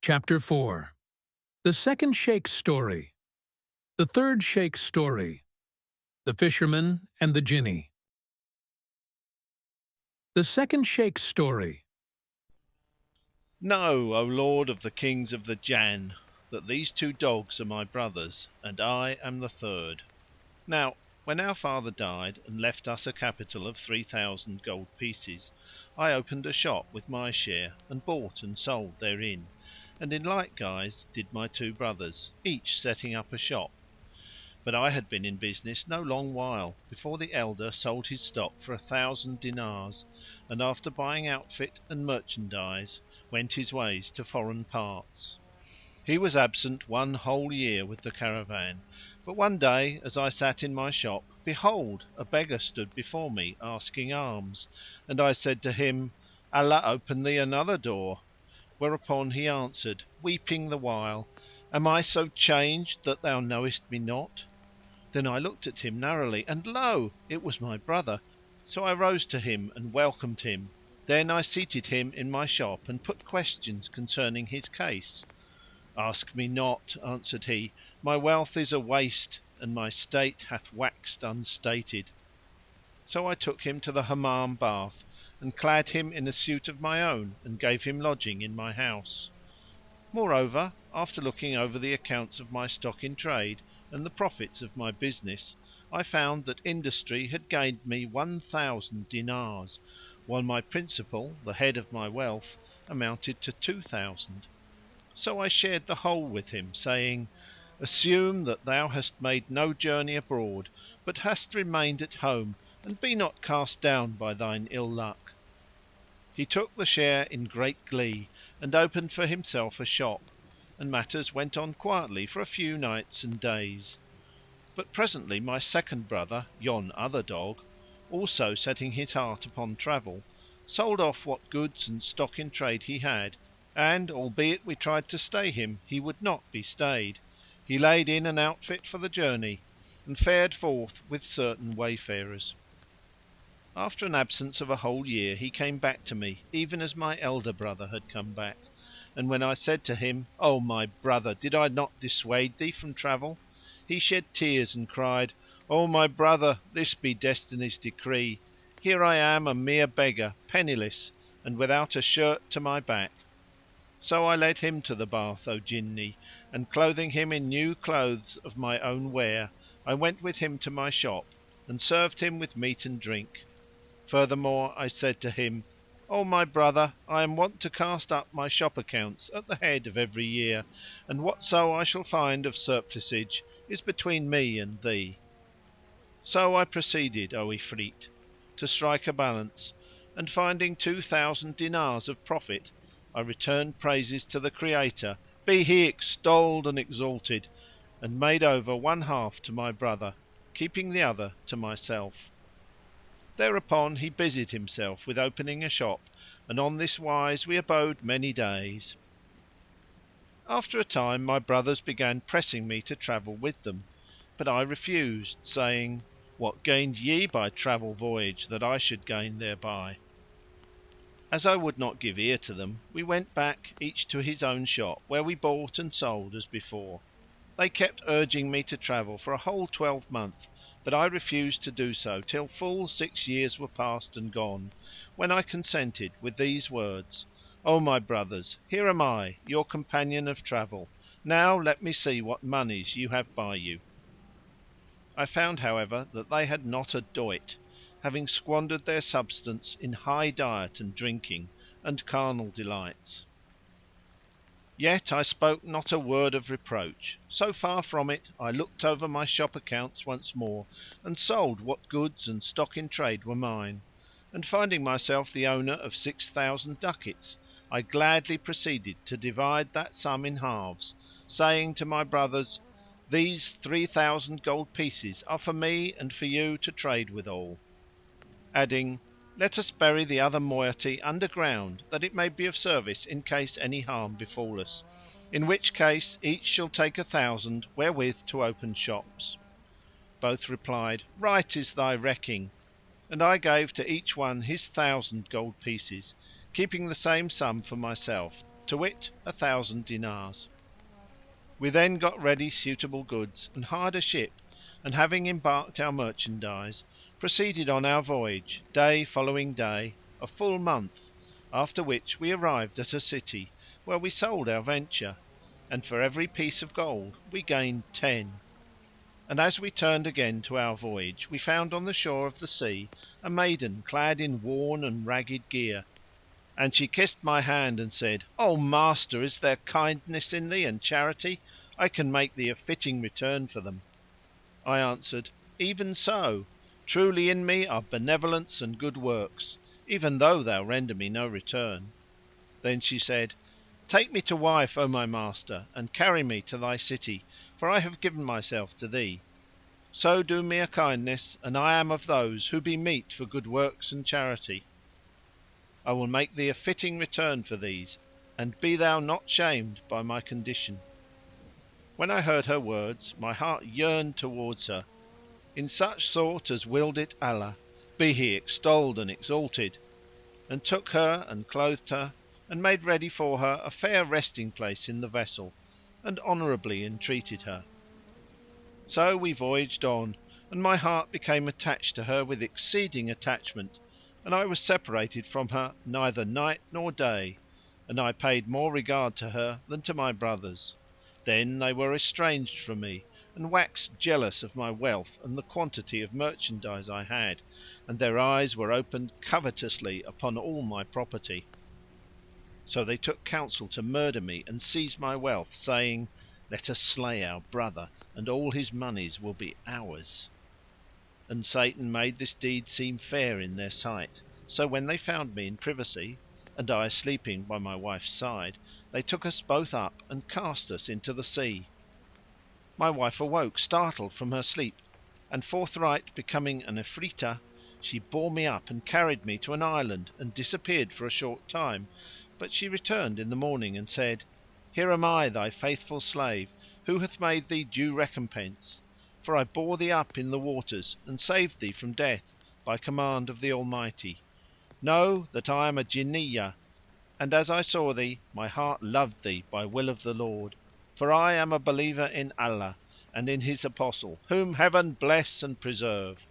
Chapter 4. The second Shaykh's story. The third Shaykh's story. The Fisherman and the Jinni. The second Shaykh's story. Know, O Lord of the Kings of the Jann, that these two dogs are my brothers, and I am the third. Now, when our father died and left us a capital of 3,000 gold pieces, I opened a shop with my share and bought and sold therein, and in like guise did my two brothers, each setting up a shop. But I had been in business no long while before the elder sold his stock for 1,000 dinars, and after buying outfit and merchandise went his ways to foreign parts. He was absent one whole year with the caravan, but one day as I sat in my shop, behold, a beggar stood before me asking alms, and I said to him, "Allah open thee another door." Whereupon he answered, weeping the while, "Am I so changed that thou knowest me not?" Then I looked at him narrowly, and lo! it was my brother; so I rose to him and welcomed him. Then I seated him in my shop and put questions concerning his case. "Ask me not," answered he, "my wealth is a waste and my state hath waxed unstated." So I took him to the Hammam bath and clad him in a suit of my own and gave him lodging in my house. Moreover, after looking over the accounts of my stock in trade and the profits of my business, I found that industry had gained me 1,000 dinars, while my principal, the head of my wealth, amounted to 2,000. So I shared the whole with him, saying, "Assume that thou hast made no journey abroad, but hast remained at home, and be not cast down by thine ill luck." He took the share in great glee and opened for himself a shop, and matters went on quietly for a few nights and days. But presently my second brother, yon other dog, also setting his heart upon travel, sold off what goods and stock in trade he had, and, albeit we tried to stay him, he would not be stayed. He laid in an outfit for the journey and fared forth with certain wayfarers. After an absence of a whole year he came back to me, even as my elder brother had come back; and when I said to him, "O my brother, did I not dissuade thee from travel?" he shed tears and cried, "O my brother, this be Destiny's decree. Here I am a mere beggar, penniless, and without a shirt to my back." So I led him to the bath, O Jinni, and clothing him in new clothes of my own wear, I went with him to my shop and served him with meat and drink. Furthermore I said to him, "O my brother, I am wont to cast up my shop accounts at the head of every year, and whatso I shall find of surplusage is between me and thee." So I proceeded, O Ifrit, to strike a balance, and finding 2,000 dinars of profit, I returned praises to the Creator, be He extolled and exalted, and made over one half to my brother, keeping the other to myself. Thereupon he busied himself with opening a shop, and on this wise we abode many days. After a time my brothers began pressing me to travel with them, but I refused, saying, "What gained ye by travel voyage that I should gain thereby?" As I would not give ear to them, we went back each to his own shop, where we bought and sold as before. They kept urging me to travel for a whole 12 month, but I refused to do so till full 6 years were past and gone, when I consented with these words, "O my brothers, here am I, your companion of travel. Now let me see what monies you have by you." I found, however, that they had not a doit, having squandered their substance in high diet and drinking and carnal delights. Yet I spoke not a word of reproach. So far from it, I looked over my shop accounts once more and sold what goods and stock in trade were mine; and finding myself the owner of 6,000 ducats, I gladly proceeded to divide that sum in halves, saying to my brothers, "These 3,000 gold pieces are for me and for you to trade withal," adding, "Let us bury the other moiety under ground that it may be of service in case any harm befall us; in which case each shall take 1,000 wherewith to open shops." Both replied, "Right is thy recking," and I gave to each one his 1,000 gold pieces, keeping the same sum for myself. to wit 1,000 dinars. We then got ready suitable goods and hired a ship and, having embarked our merchandise, proceeded on our voyage, day following day, a full month, after which we arrived at a city, where we sold our venture, and for every piece of gold we gained 10. And as we turned again to our voyage, we found on the shore of the sea a maiden clad in worn and ragged gear, and she kissed my hand and said, "O master, is there kindness in thee and charity? I can make thee a fitting return for them." I answered, "Even so! Truly in me are benevolence and good works, even though thou render me no return." Then she said, "Take me to wife, O my master, and carry me to thy city, for I have given myself to thee. So do me a kindness, and I am of those who be meet for good works and charity. I will make thee a fitting return for these, and be thou not shamed by my condition." When I heard her words my heart yearned towards her, in such sort as willed it Allah (be He extolled and exalted!), and took her and clothed her and made ready for her a fair resting place in the vessel, and honourably entreated her. So we voyaged on, and my heart became attached to her with exceeding attachment, and I was separated from her neither night nor day, and I paid more regard to her than to my brothers. Then they were estranged from me and waxed jealous of my wealth and the quantity of merchandise I had, and their eyes were opened covetously upon all my property. So they took counsel to murder me and seize my wealth, saying, "Let us slay our brother and all his monies will be ours." And Satan made this deed seem fair in their sight. So when they found me in privacy, and I sleeping by my wife's side, they took us both up and cast us into the sea. My wife awoke startled from her sleep, and forthright becoming an Ifritah, she bore me up and carried me to an island and disappeared for a short time; but she returned in the morning and said, "Here am I, thy faithful slave, who hath made thee due recompense; for I bore thee up in the waters and saved thee from death by command of the Almighty. Know that I am a Jinniyah, and as I saw thee my heart loved thee by will of the Lord; for I am a believer in Allah and in His Apostle, whom Heaven bless and preserve!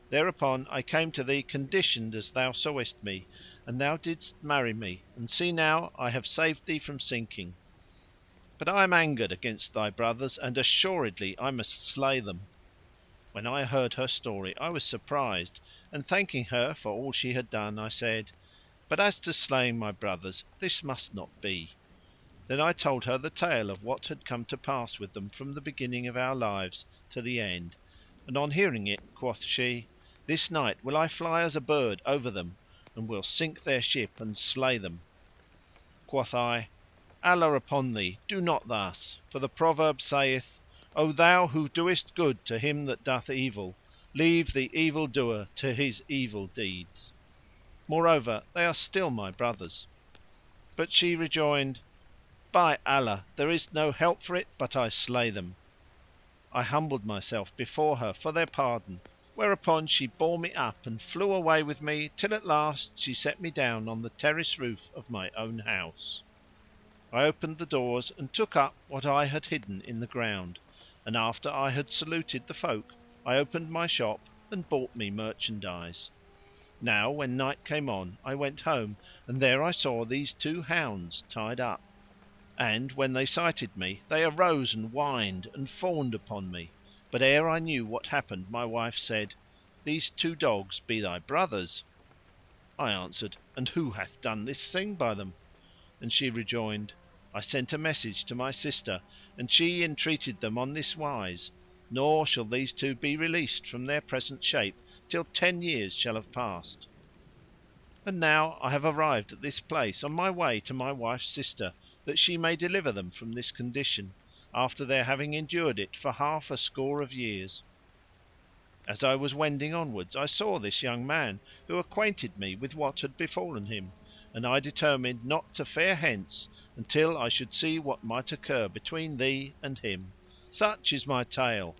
Thereupon I came to thee conditioned as thou sawest me, and thou didst marry me, and see now I have saved thee from sinking. But I am angered against thy brothers, and assuredly I must slay them." When I heard her story I was surprised, and thanking her for all she had done, I said, "But as to slaying my brothers, this must not be." Then I told her the tale of what had come to pass with them from the beginning of our lives to the end, and on hearing it quoth she, "This night will I fly as a bird over them and will sink their ship and slay them." Quoth I, "Allah upon thee, do not thus, for the proverb saith, 'O thou who doest good to him that doth evil, leave the evil doer to his evil deeds.' Moreover, they are still my brothers." But she rejoined, "By Allah, there is no help for it but I slay them." I humbled myself before her for their pardon, whereupon she bore me up and flew away with me till at last she set me down on the terrace roof of my own house. I opened the doors and took up what I had hidden in the ground, and after I had saluted the folk I opened my shop and bought me merchandise. Now when night came on I went home, and there I saw these two hounds tied up; and, when they sighted me, they arose and whined and fawned upon me; but ere I knew what happened my wife said, "These two dogs be thy brothers." I answered, "And who hath done this thing by them?" And she rejoined, "I sent a message to my sister and she entreated them on this wise, nor shall these two be released from their present shape till 10 years shall have passed. And now I have arrived at this place on my way to my wife's sister, that she may deliver them from this condition, after their having endured it for half a score of years. As I was wending onwards I saw this young man, who acquainted me with what had befallen him, and I determined not to fare hence until I should see what might occur between thee and him. Such is my tale."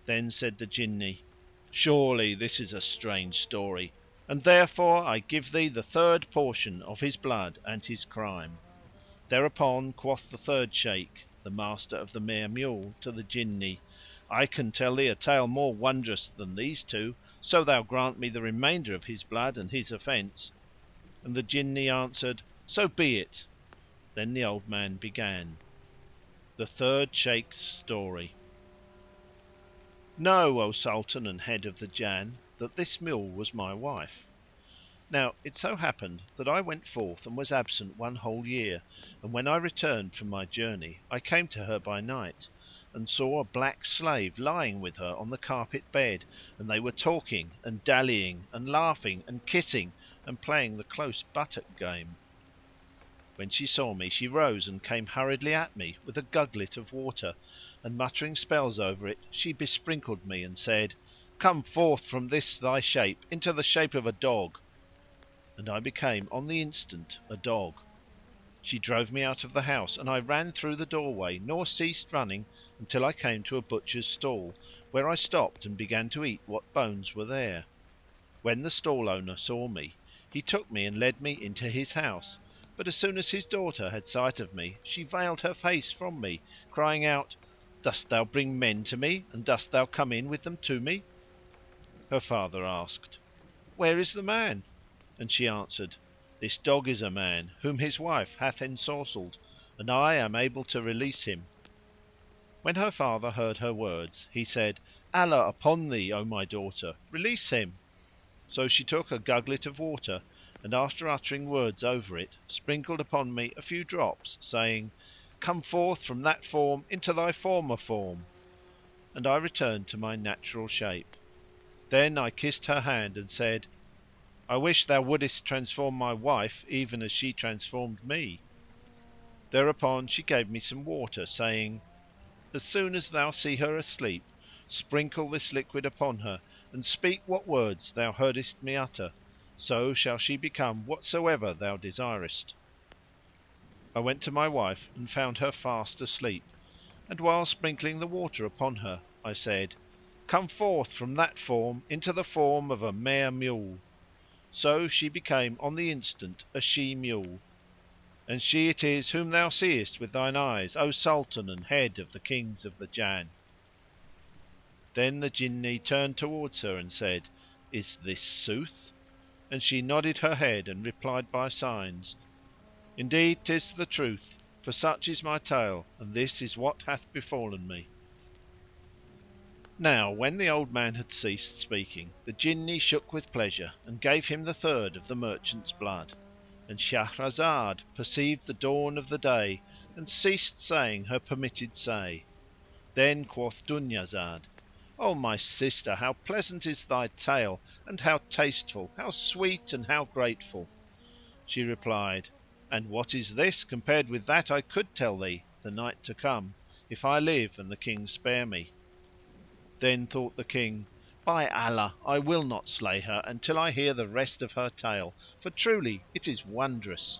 Then said the Jinni, "Surely this is a strange story, and therefore I give thee the third portion of his blood and his crime." Thereupon quoth the third Shaykh, the master of the mare mule, to the Jinni, "I can tell thee a tale more wondrous than these two, so thou grant me the remainder of his blood and his offence." And the Jinni answered, "So be it." Then the old man began. The third Shaykh's story. Know, O Sultan and head of the Jann, that this mule was my wife. Now it so happened that I went forth and was absent one whole year, and when I returned from my journey I came to her by night, and saw a black slave lying with her on the carpet bed, and they were talking and dallying and laughing and kissing and playing the close buttock game. When she saw me she rose and came hurriedly at me with a gugglet of water, and muttering spells over it she besprinkled me and said, "Come forth from this thy shape into the shape of a dog." And I became on the instant a dog. She drove me out of the house and I ran through the doorway nor ceased running until I came to a butcher's stall, where I stopped and began to eat what bones were there. When the stall owner saw me, he took me and led me into his house; but as soon as his daughter had sight of me she veiled her face from me, crying out, "Dost thou bring men to me and dost thou come in with them to me?" Her father asked, "Where is the man?" And she answered, "This dog is a man whom his wife hath ensorcelled, and I am able to release him." When her father heard her words he said, "Allah upon thee, O my daughter, release him." So she took a gugglet of water and, after uttering words over it, sprinkled upon me a few drops, saying, "Come forth from that form into thy former form," and I returned to my natural shape. Then I kissed her hand and said, "I wish thou wouldest transform my wife even as she transformed me." Thereupon she gave me some water, saying, "As soon as thou see her asleep, sprinkle this liquid upon her and speak what words thou heardest me utter; so shall she become whatsoever thou desirest." I went to my wife and found her fast asleep, and while sprinkling the water upon her I said, "Come forth from that form into the form of a mare mule." So she became on the instant a she mule, and she it is whom thou seest with thine eyes, O Sultan and head of the Kings of the Jann. Then the Jinni turned towards her and said, "Is this sooth?" And she nodded her head and replied by signs, "Indeed 'tis the truth, for such is my tale and this is what hath befallen me." Now when the old man had ceased speaking the Jinni shook with pleasure and gave him the third of the merchant's blood.—And Shahrazad perceived the dawn of the day and ceased saying her permitted say. Then quoth Dunyazad, "O my sister, how pleasant is thy tale and how tasteful, how sweet and how grateful!" She replied, "And what is this compared with that I could tell thee, the night to come, if I live and the King spare me?" Then thought the King, "By Allah, I will not slay her until I hear the rest of her tale, for truly it is wondrous."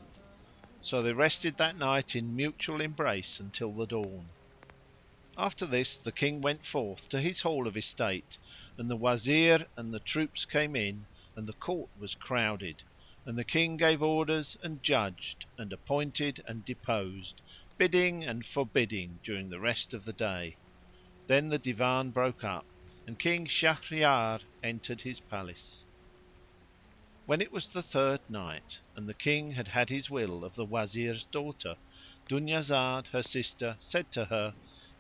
So they rested that night in mutual embrace until the dawn. After this the King went forth to his hall of estate, and the Wazir and the troops came in and the court was crowded, and the King gave orders and judged and appointed and deposed, bidding and forbidding during the rest of the day. Then the Divan broke up and King Shahryar entered his palace. When it was the third night and the King had had his will of the Wazir's daughter, Dunyazad her sister said to her,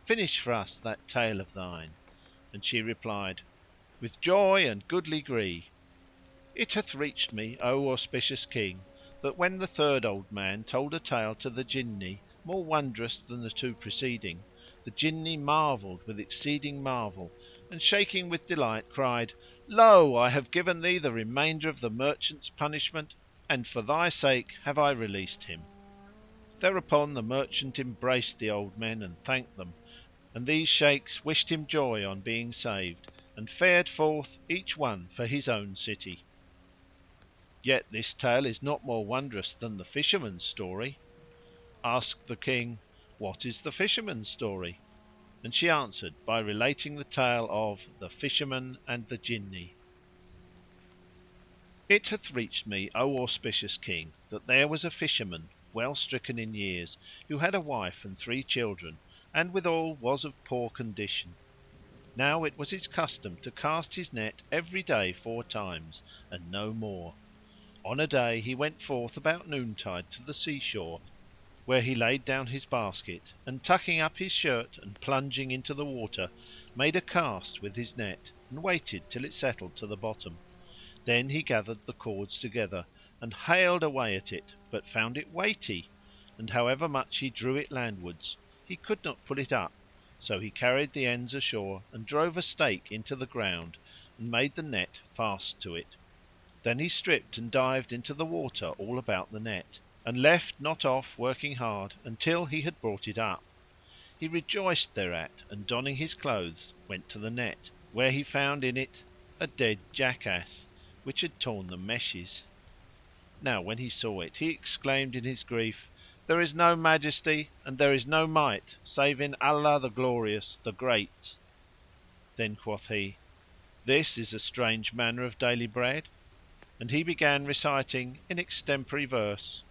"Finish for us that tale of thine." And she replied, "With joy and goodly gree. It hath reached me, O auspicious King, that when the third old man told a tale to the Jinni more wondrous than the two preceding, the Jinni marvelled with exceeding marvel and, shaking with delight, cried, "Lo! I have given thee the remainder of the merchant's punishment and for thy sake have I released him." Thereupon the merchant embraced the old men and thanked them, and these Shaykhs wished him joy on being saved and fared forth each one for his own city. Yet this tale is not more wondrous than the Fisherman's story. Asked the King, "What is the Fisherman's story?" And she answered by relating the tale of The Fisherman and the Jinni. It hath reached me, O auspicious King, that there was a fisherman, well stricken in years, who had a wife and three children, and withal was of poor condition. Now it was his custom to cast his net every day 4 times, and no more. On a day he went forth about noontide to the sea shore, where he laid down his basket and, tucking up his shirt and plunging into the water, made a cast with his net and waited till it settled to the bottom. Then he gathered the cords together and haled away at it, but found it weighty, and however much he drew it landwards, he could not pull it up; so he carried the ends ashore and drove a stake into the ground and made the net fast to it. Then he stripped and dived into the water all about the net, and left not off working hard until he had brought it up. He rejoiced thereat and, donning his clothes, went to the net, where he found in it a dead jackass, which had torn the meshes. Now when he saw it, he exclaimed in his grief, "There is no majesty and there is no might save in Allah the Glorious, the Great!" Then quoth he, "This is a strange manner of daily bread," and he began reciting in extempore verse: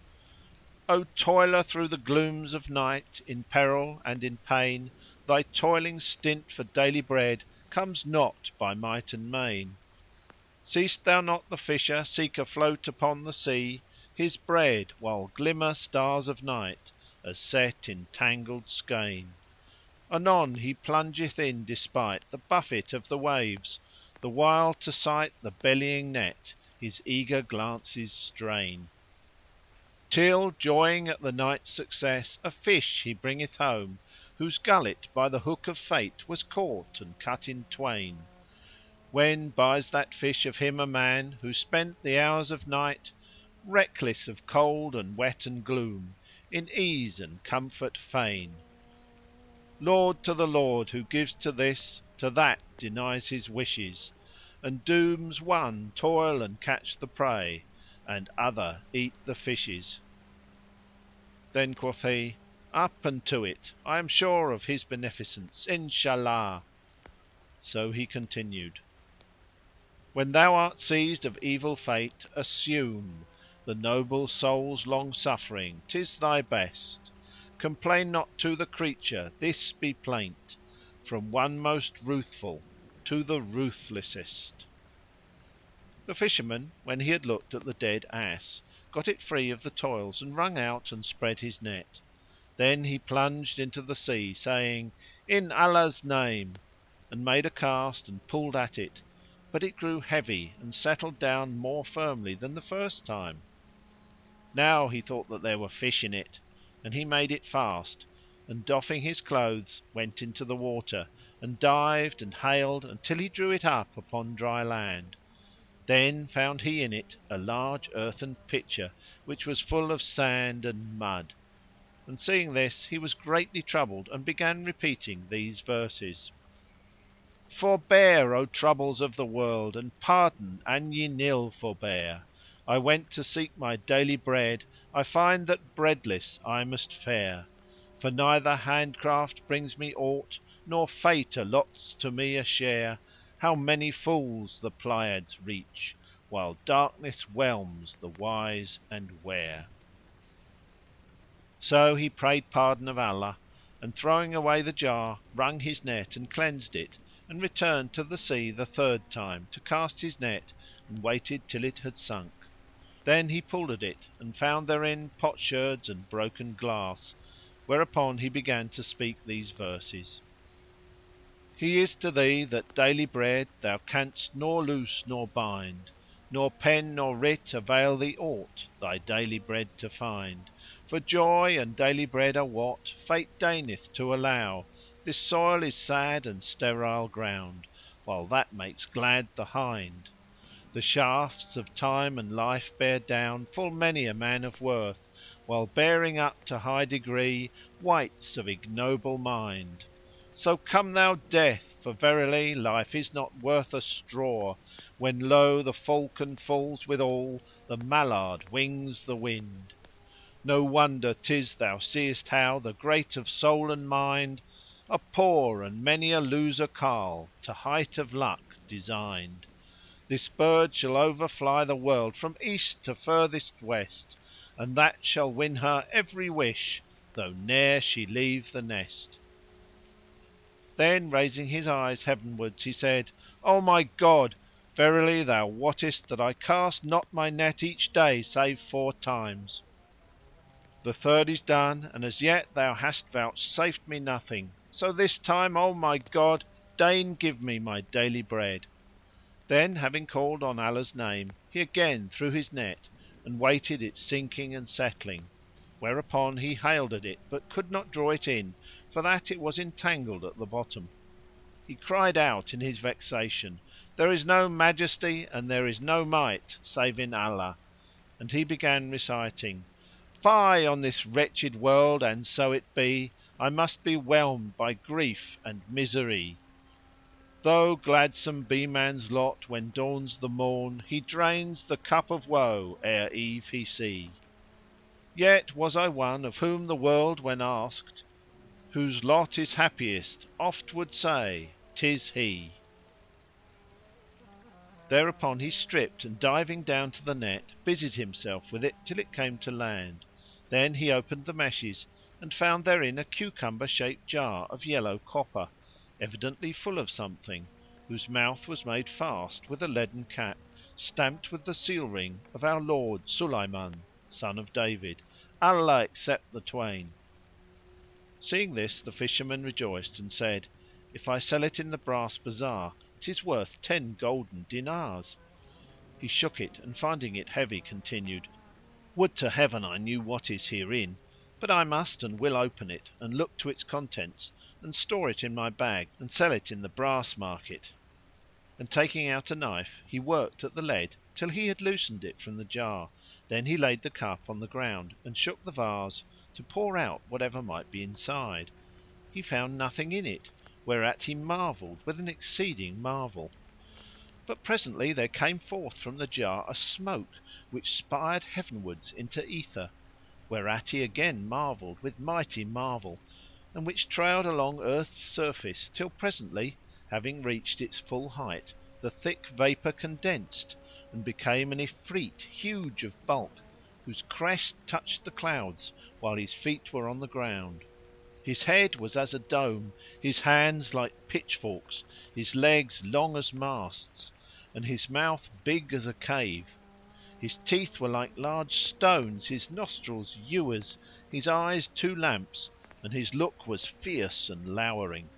O toiler through the glooms of night, in peril and in pain, thy toiling stint for daily bread comes not by might and main. Seest thou not the fisher seek afloat upon the sea his bread, while glimmer stars of night, as set in tangled skein? Anon he plungeth in despite the buffet of the waves, the while to sight the bellying net his eager glances strain. Till, joying at the night's success, a fish he bringeth home, whose gullet by the hook of fate was caught and cut in twain. When buys that fish of him a man who spent the hours of night, reckless of cold and wet and gloom, in ease and comfort fain. Laud to the Lord who gives to this, to that denies his wishes, and dooms one toil and catch the prey, and other eat the fishes. Then quoth he, "Up and to it! I am sure of His beneficence, Inshallah!" So he continued: When thou art seized of evil fate, assume the noble soul's long suffering, 'tis thy best. Complain not to the creature, this be plaint from one most ruthful to the ruthlessest. The Fisherman, when he had looked at the dead ass, got it free of the toils and wrung out and spread his net. Then he plunged into the sea, saying, "In Allah's name!" and made a cast and pulled at it, but it grew heavy and settled down more firmly than the first time. Now he thought that there were fish in it, and he made it fast and, doffing his clothes, went into the water and dived and haled until he drew it up upon dry land. Then found he in it a large earthen pitcher which was full of sand and mud, and seeing this he was greatly troubled and began repeating these verses: Forbear, O troubles of the world, and pardon an ye nill forbear. I went to seek my daily bread, I find that breadless I must fare. For neither handcraft brings me aught, nor Fate allots to me a share. How many fools the Pleiads reach, while darkness whelms the wise and ware. So he prayed pardon of Allah and, throwing away the jar, wrung his net and cleansed it, and returned to the sea the third time to cast his net and waited till it had sunk. Then he pulled at it and found therein potsherds and broken glass, whereupon he began to speak these verses: He is to thee that daily bread thou canst nor loose nor bind, nor pen nor writ avail thee aught thy daily bread to find. For joy and daily bread are what Fate deigneth to allow. This soil is sad and sterile ground, while that makes glad the hind. The shafts of time and life bear down full many a man of worth, while bearing up to high degree wights of ignoble mind. So come thou Death, for verily life is not worth a straw, when lo! the falcon falls withal, the mallard wings the wind. No wonder 'tis thou seest how the great of soul and mind Are poor, and many a loser carle to height of luck designed. This bird shall overfly the world from east to furthest west, and that shall win her every wish, though ne'er she leave the nest." Then raising his eyes heavenwards he said, "O my God, verily thou wottest that I cast not my net each day save 4 times. The third is done, and as yet thou hast vouchsafed me nothing. So this time, O my God, deign give me my daily bread." Then, having called on Allah's name, he again threw his net and waited its sinking and settling; whereupon he haled at it but could not draw it in, for that it was entangled at the bottom. He cried out in his vexation, "There is no Majesty and there is no Might save in Allah!" and he began reciting, "Fie on this wretched world, and so it be I must be whelmed by grief and misery. Though gladsome be man's lot when dawns the morn, he drains the cup of woe ere eve he see. Yet was I one of whom the world when asked, whose lot is happiest, oft would say, ''Tis he.'" Thereupon he stripped and diving down to the net busied himself with it till it came to land. Then he opened the meshes and found therein a cucumber shaped jar of yellow copper, evidently full of something, whose mouth was made fast with a leaden cap, stamped with the seal ring of our lord Sulayman, son of David, Allah accept the twain! Seeing this the Fisherman rejoiced and said, "If I sell it in the brass bazar 'tis worth 10 golden dinars." He shook it and finding it heavy continued, "Would to Heaven I knew what is herein! But I must and will open it and look to its contents and store it in my bag and sell it in the brass market." And taking out a knife he worked at the lead till he had loosened it from the jar; then he laid the cup on the ground and shook the vase to pour out whatever might be inside. He found nothing in it, whereat he marvelled with an exceeding marvel. But presently there came forth from the jar a smoke which spired heavenwards into ether, whereat he again marvelled with mighty marvel, and which trailed along earth's surface till presently, having reached its full height, the thick vapour condensed and became an Ifrit huge of bulk, whose crest touched the clouds while his feet were on the ground. His head was as a dome, his hands like pitchforks, his legs long as masts, and his mouth big as a cave. His teeth were like large stones, his nostrils ewers, his eyes 2 lamps, and his look was fierce and lowering.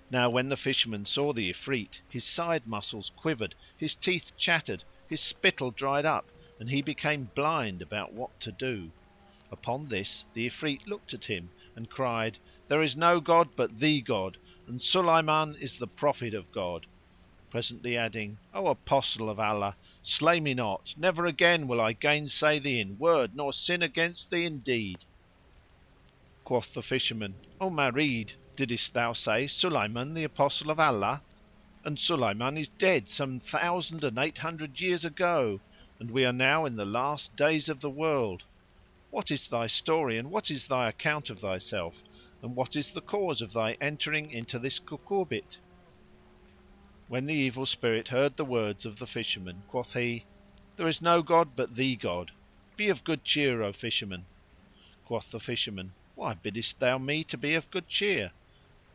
Now when the Fisherman saw the Ifrit, his side muscles quivered, his teeth chattered, his spittle dried up, and he became blind about what to do. Upon this the Ifrit looked at him and cried, "There is no god but the God, and Sulayman is the Prophet of God," presently adding, "O Apostle of Allah, slay me not; never again will I gainsay thee in word nor sin against thee in deed." Quoth the Fisherman, "O Marid, didst thou say Sulayman the Apostle of Allah? And Sulayman is dead some 1800 years ago, and we are now in the last days of the world. What is thy story and what is thy account of thyself, and what is the cause of thy entering into this cucurbit?" When the evil spirit heard the words of the Fisherman, quoth he, "There is no god but the God. Be of good cheer, O Fisherman." Quoth the Fisherman, "Why biddest thou me to be of good cheer?"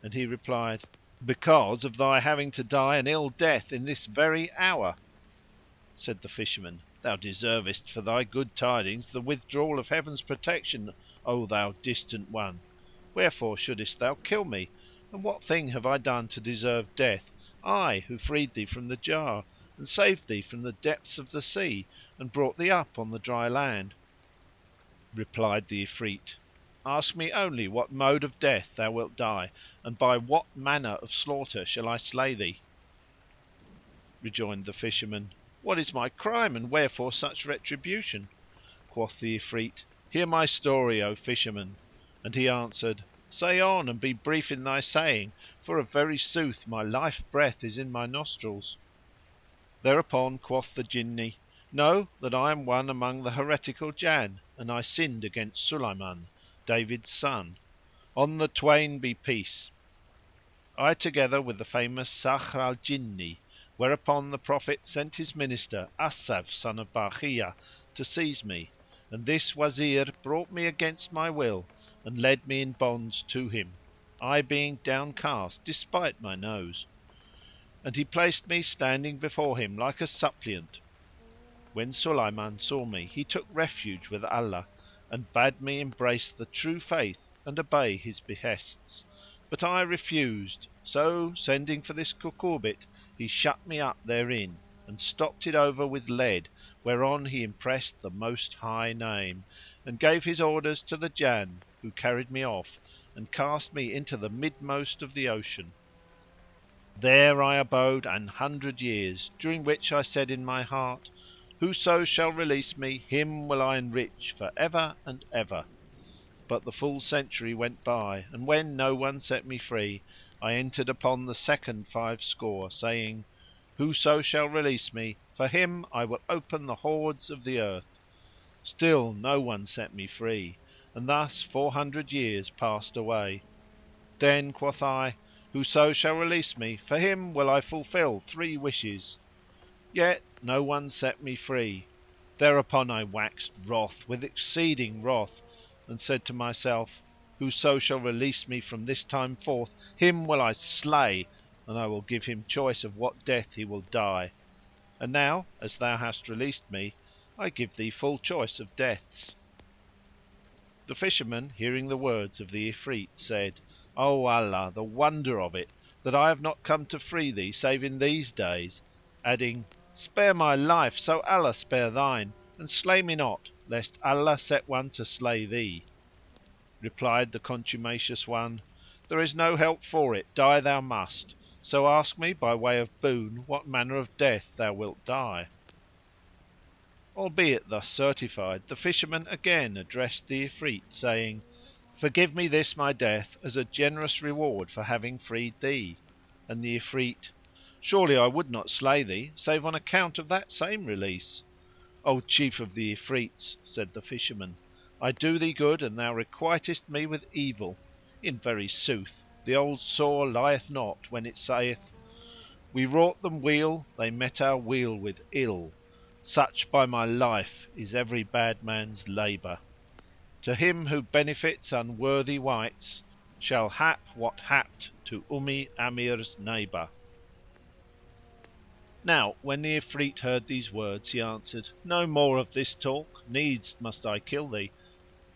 And he replied, "Because of thy having to die an ill death in this very hour." Said the Fisherman, "Thou deservest for thy good tidings the withdrawal of Heaven's protection, O thou distant one! Wherefore shouldest thou kill me, and what thing have I done to deserve death, I who freed thee from the jar and saved thee from the depths of the sea and brought thee up on the dry land?" Replied the Ifrit, "Ask me only what mode of death thou wilt die, and by what manner of slaughter shall I slay thee?" Rejoined the Fisherman, "What is my crime and wherefore such retribution?" Quoth the Ifrit, "Hear my story, O Fisherman!" And he answered, "Say on and be brief in thy saying, for of very sooth my life breath is in my nostrils." Thereupon quoth the Jinni, "Know that I am one among the heretical Jann and I sinned against Sulayman, David's son (on the twain be peace!) I together with the famous Sakhr al Jinni Whereupon the Prophet sent his minister Asaf son of Barkhiyah to seize me, and this Wazir brought me against my will and led me in bonds to him, I being downcast despite my nose; and he placed me standing before him like a suppliant. When Sulayman saw me he took refuge with Allah and bade me embrace the True Faith and obey his behests; but I refused, so sending for this cucurbit he shut me up therein and stopped it over with lead, whereon he impressed the Most High name, and gave his orders to the Jann who carried me off and cast me into the midmost of the ocean. There I abode 100 years, during which I said in my heart, "Whoso shall release me, him will I enrich for ever and ever." But the full century went by, and when no one set me free, I entered upon the second 50, saying, "Whoso shall release me, for him I will open the hoards of the earth." Still no one set me free, and thus 400 years passed away. Then quoth I, "Whoso shall release me, for him will I fulfil 3 wishes." Yet no one set me free. Thereupon I waxed wroth with exceeding wrath and said to myself, "Whoso shall release me from this time forth, him will I slay, and I will give him choice of what death he will die. And now, as thou hast released me, I give thee full choice of deaths." The Fisherman, hearing the words of the Ifrit, said, "O Allah, the wonder of it, that I have not come to free thee save in these days!" adding, "Spare my life, so Allah spare thine, and slay me not, lest Allah set one to slay thee." Replied the contumacious one, "There is no help for it, die thou must; so ask me by way of boon what manner of death thou wilt die." Albeit thus certified, the Fisherman again addressed the Ifrit, saying, "Forgive me this my death as a generous reward for having freed thee." And the Ifrit, "Surely I would not slay thee save on account of that same release." "O Chief of the Ifrits," said the Fisherman, "I do thee good and thou requitest me with evil. In very sooth the old saw lieth not when it saith, 'We wrought them weal, they met our weal with ill.' Such, by my life, is every bad man's labour. To him who benefits unworthy wights shall hap what happed to Amir's neighbour." Now when the Ifrit heard these words he answered, "No more of this talk, needs must I kill thee."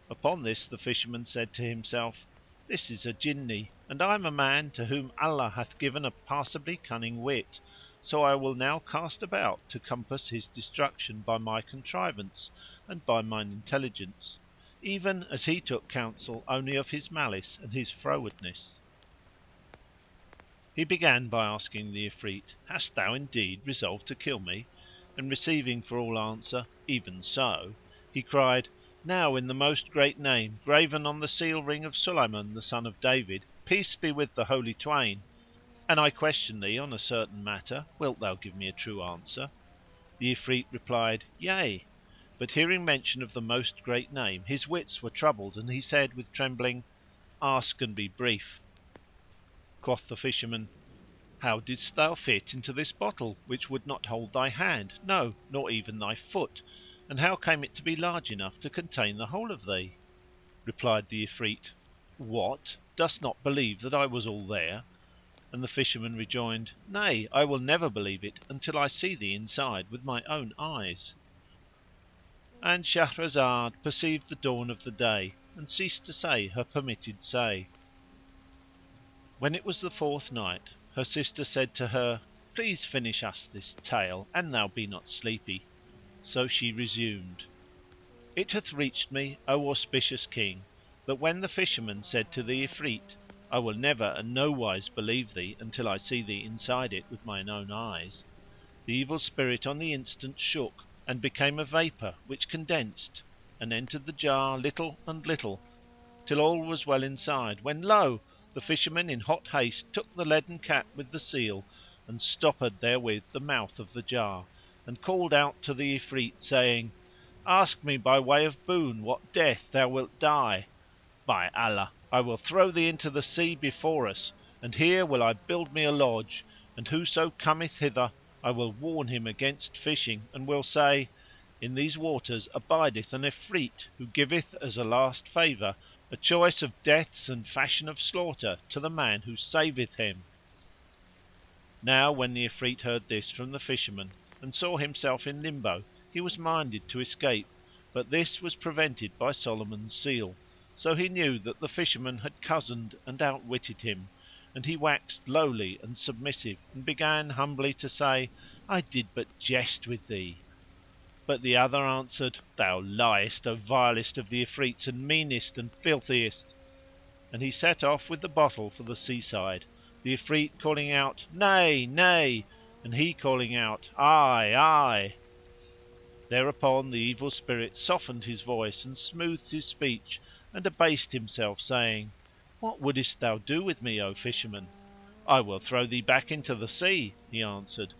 Upon this the Fisherman said to himself, "This is a Jinni, and I am a man to whom Allah hath given a passably cunning wit; so I will now cast about to compass his destruction by my contrivance and by mine intelligence, even as he took counsel only of his malice and his frowardness." He began by asking the Ifrit, "Hast thou indeed resolved to kill me?" and receiving for all answer, "Even so," he cried, "Now in the Most Great Name, graven on the seal ring of Sulayman the son of David, peace be with the Holy Twain! an I question thee on a certain matter, wilt thou give me a true answer?" The Ifrit replied, "Yea!" but hearing mention of the Most Great Name his wits were troubled and he said with trembling, "Ask and be brief." Quoth the Fisherman, "How didst thou fit into this bottle which would not hold thy hand, no, nor even thy foot, and how came it to be large enough to contain the whole of thee?" Replied the Ifrit, "What! dost not believe that I was all there?" And the Fisherman rejoined, "Nay, I will never believe it until I see thee inside with my own eyes."—And Shahrazad perceived the dawn of day and ceased to say her permitted say. When it was the Fourth Night, her sister said to her, "Please finish us this tale, an thou be not sleepy." So she resumed, "It hath reached me, O auspicious King, that when the Fisherman said to the Ifrit, 'I will never and nowise believe thee until I see thee inside it with mine own eyes,' the evil spirit on the instant shook and became a vapour which condensed and entered the jar little and little, till all was well inside, when lo! the Fisherman in hot haste took the leaden cap with the seal and stoppered therewith the mouth of the jar, and called out to the Ifrit, saying, "Ask me by way of boon what death thou wilt die. By Allah, I will throw thee into the sea before us, and here will I build me a lodge, and whoso cometh hither I will warn him against fishing and will say, in these waters abideth an Ifrit who giveth as a last favour a choice of deaths and fashion of slaughter to the man who saveth him." Now when the Ifrit heard this from the Fisherman and saw himself in limbo, he was minded to escape, but this was prevented by Solomon's seal. So he knew that the Fisherman had cozened and outwitted him, and he waxed lowly and submissive and began humbly to say, "I did but jest with thee." But the other answered, "Thou liest, O vilest of the Ifrits and meanest and filthiest!" And he set off with the bottle for the seaside, the Ifrit calling out, "Nay, nay!" and he calling out, "Ay, ay!" Thereupon the evil spirit softened his voice and smoothed his speech and abased himself, saying, "What wouldest thou do with me, O Fisherman?" "I will throw thee back into the sea," he answered,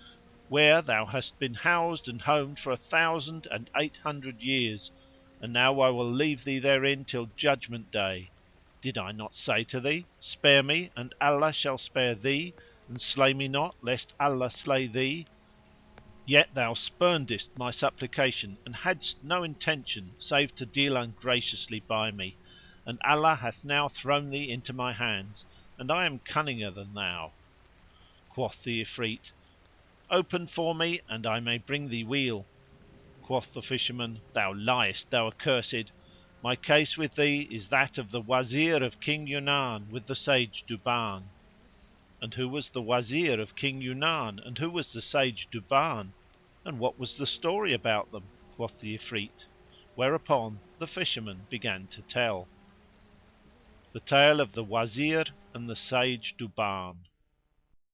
"where thou hast been housed and homed for 1,800 years, and now I will leave thee therein till Judgment Day. Did I not say to thee, Spare me and Allah shall spare thee, and slay me not lest Allah slay thee? Yet thou spurnedest my supplication and hadst no intention save to deal ungraciously by me, and Allah hath now thrown thee into my hands, and I am cunninger than thou." Quoth the Ifrit, "Open for me and I may bring thee weal." Quoth the Fisherman, "Thou liest, thou accursed! My case with thee is that of the Wazir of King Yunan with the sage Duban." "And who was the Wazir of King Yunan and who was the sage Duban, and what was the story about them?" quoth the Ifrit; whereupon the Fisherman began to tell The Tale of the Wazir and the Sage Duban.